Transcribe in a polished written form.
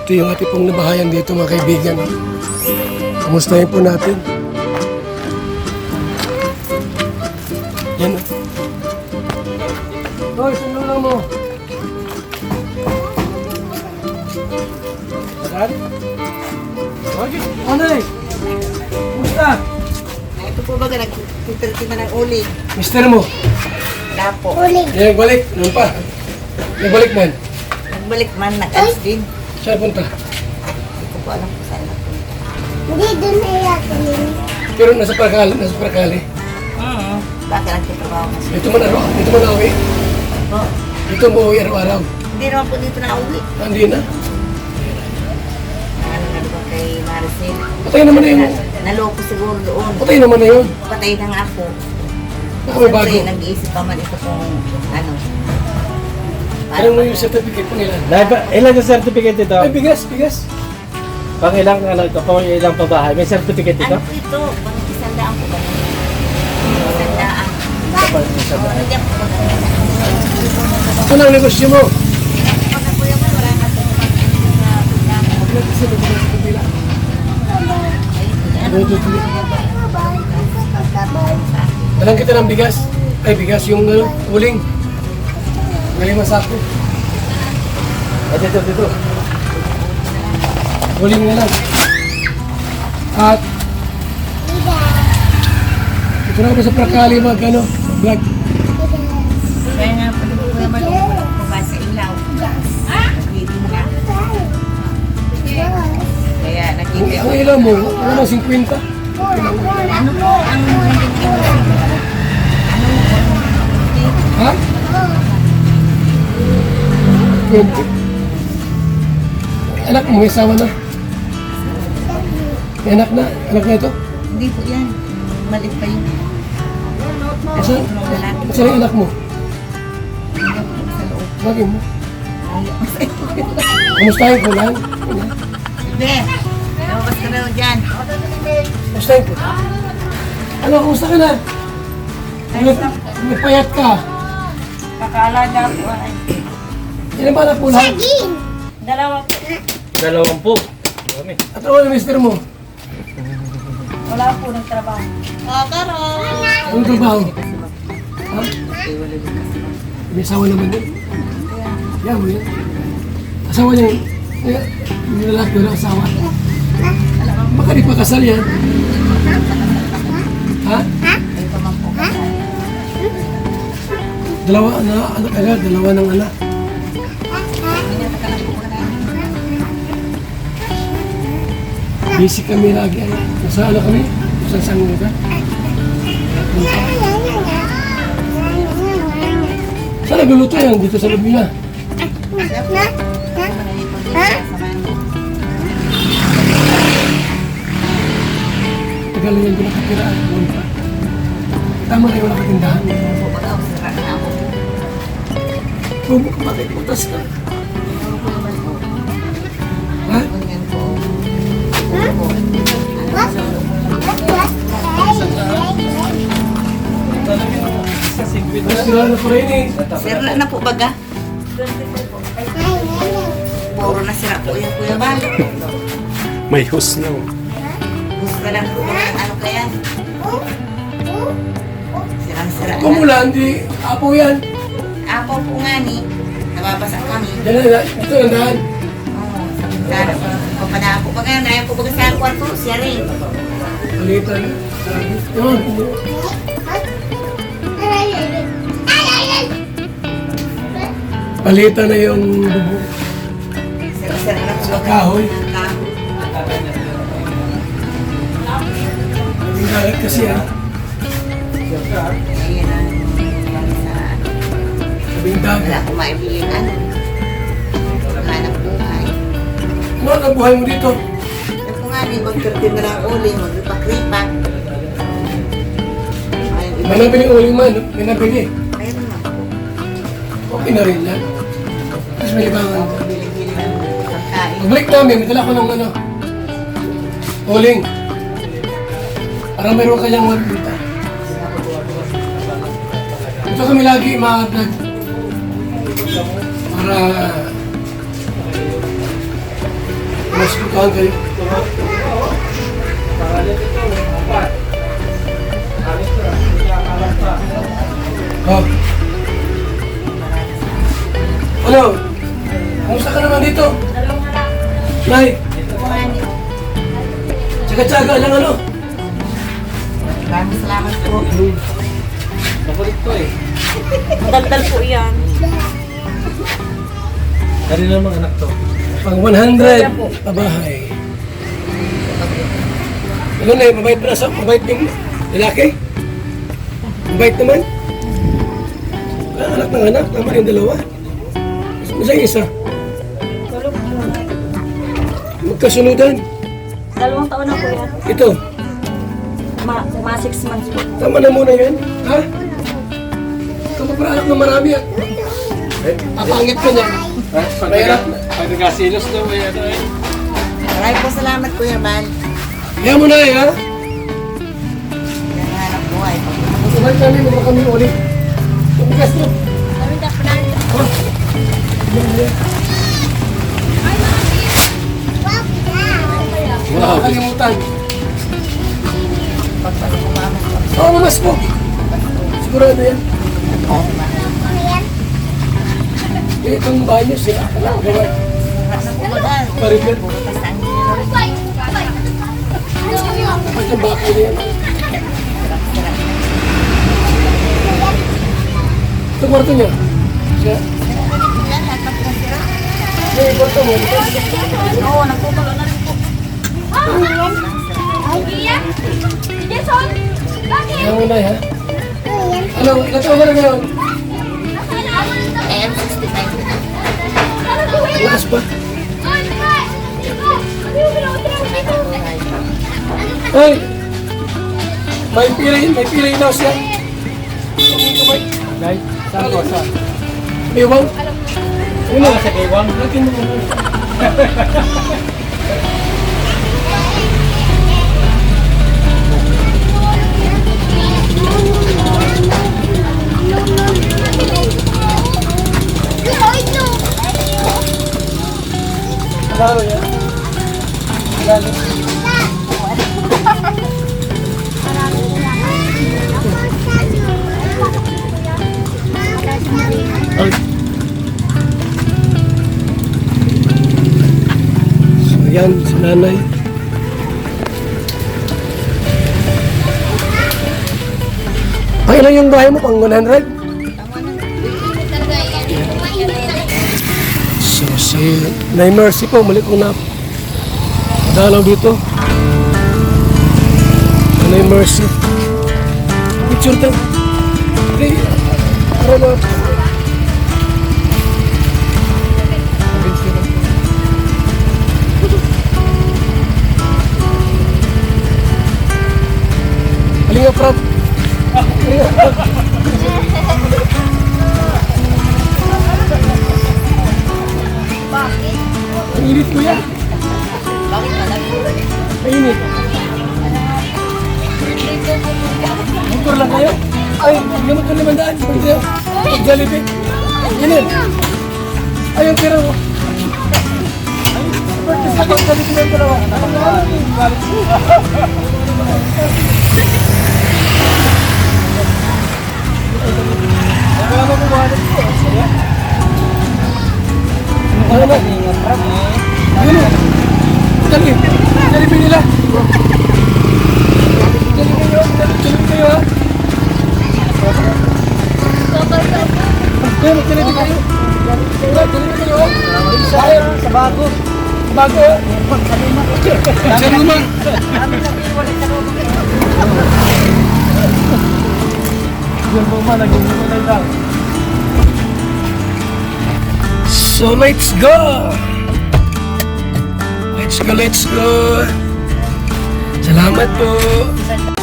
Ito yung ating pong nabahayan dito mga kaibigan. Kamustahin po natin. Yan. Hoy, sino lang mo? Saan? Bakit? Ano eh? Kumusta? Ito po ba nagtitirti na ng uling? Mister mo? Wala po. Yan, balik. Ano pa? Nagbalik man. Nagbalik man, nag-alis din. Saan punta? Hindi ko po alam kung saan napunta. Hindi doon na yakin. Pero nasa Paracali. Bakit nagtitrabaho na siya? Dito man nauwi. Po. Dito mo uwi araw-araw. Hindi naman po dito na uwi. Hindi na. Ano na diba kay Maricel? Patay naman na yun. Naloko siguro doon. Patay naman na yun. Patay na nga ako. Baka may bago. Siyempre, nag-iisip pa man ito kung ano. Ano mo yung certificate po nila? Ilan yung certificate ito? Ay, bigas. Pang ilang ano ito? Pang ilang pabahay? May certificate ito? Ano po ito? Pang 100 po ba? 100. Oo, hindi ako po. Ano ang negosyo mo? Pag ako yung wala na po. Dalang kita ng bigas. Ay, bigas yung uling. Ngayon masako. At dito. Uling na lang. At ito na kami sa Paracali vlog. Kaya nga po ko yung malungkot ko ba sa ilaw. Nag-reading na. Kaya nakita Ang ilan mo, ano 50? ano po ang naging Ha? 20. Anak mo, may asawa na. May anak na ito. hindi po yan. Malit pa yun. Asan? Asan yung anak mo? Sa loob. Bagay mo. Kamustahin ko lang. Be, lumabas ka na dyan. Kamustahin ko. Ano, kamusta ka na? Nagpayat ka. Kakalaga po ay. Ilan ba anak mo lang? Dalawa po. 20. Dami. At ano na mister mo? Wala po nagtrabaho. Anong trabaho? Ha? May asawa naman din. Yan mo yan. Asawa niya yun. Yung lalaki wala asawa. Baka di pa kasal yan. Ha? Ay pa man po kasal. Dalawa anak agad, dalawa ng anak. Pinatakalan po na. Busy kami lagi. Nasa ano kami? Sa sang lugar. Saan nagluluto yan? Dito sa Lubina. Tagal na yan doon nakatira. Tama na yung nakatindahan. Huwag mo kapatid, putas ka. Ha? Sira na po rin eh. Sira na po baga. Puro na sira po yung Kuya Bal. May hus na. Gusto lang po ng ano kaya. Sirang-sira na. Kumulan, di apo yan. Apo po nga ni. Nababasa kami. Diyan na, ito ang daan. Oo. Sana po. Papada po pa nga. Naya po baga sa kwarto. Siya rin. Palitan. Yun. Palitan na yung bubo. Sira-sira na po Sa baga. kahoy. Kahoy. Ang dagat kasi ah. Ayan ang nangyari sa ano. Sabing dagat. Wala akong maibiling ano. Hanap buhay. Ano ang buhay mo dito? Sabi ko nga ni, magkirtin na lang uli. Magripak-ripak. May nabili uling man. May nabili. Ayun na po. Okay na rin yan. Tapos may libangan. Bili-bili ng pagkain. Pagbalik namin, may dala ko ng ano. Uling. Para meron kanyang mabita. Ito kami lagi ma-vlog. Para Hospitalan kayo. Pangalan ito, apat. Alis na, alam pa. Oh. Ano? Kumusta ka naman dito? Nay, tsaga-tsaga lang ano? Maraming salamat po. Makulit ko eh. Madaldal po yan. Dari naman anak to. Pang 100 pabahay. Ano na mabait pa na sa mabait yung lalaki? Mabait naman? Anak ng anak, tama yung dalawa. Masa yung isa? Magkasunudan. 2 taon na po yan. Ito, Mga 6 months po. tama na muna yan. Ha? Ikaw pa para anak ng marami ah. Papangit ka niya. Mahirap na. Pag nagasilos daw eh, ano eh. Maraming po salamat Kuya Bal. Kaya mo na eh ha? Yan nga ng buhay. Sabay kami, mga kami ulit. Tumigas mo. Oh. Wow. Nakalimutan. Oo, mamas mo. Sigurado yan. Itong banyo siya. Gawa. Pariper. Kapag ang bako na yan. Ito kwarto niya. Siya. May kwarto mo. Oo, nagtutulo na rin po. Jason! Bakit? Kaya mo na ha. Ano, ilan taon ka na ngayon? AM 69. Lakas pa. Ay! May pilay daw siya. Hindi ko may. Guys, saan ko? Saan? May wow. Ano sa kaywang? Lagi mo muna. Lalo yan. Lalo. Ay. So yan, si nanay. Ay, ilan yung bahay mo? Pang 100? So, si Nay Mercy po, muli kong dalaw dito. Nay Mercy. Picture tayo. Okay, para na. Halinga, Prab. Halinga, Prab. Ang init ko yan. Mainit. Motor lang kayo? Ay, gamot ko 500. Pag Jollibee. Ganun. Ay, ang pera mo. Purchase na pag Jollibee ng dalawa. Ano mo buhanan ko? Ano na? Yun o. Jollibee nila. Jollibee kayo ha. Jollibee kayo. Jollibee kayo ha. Sa bago. Bago ha. Sa luma. Sa luma, nag-umunay lang. So let's go! Let's go! Salamat po!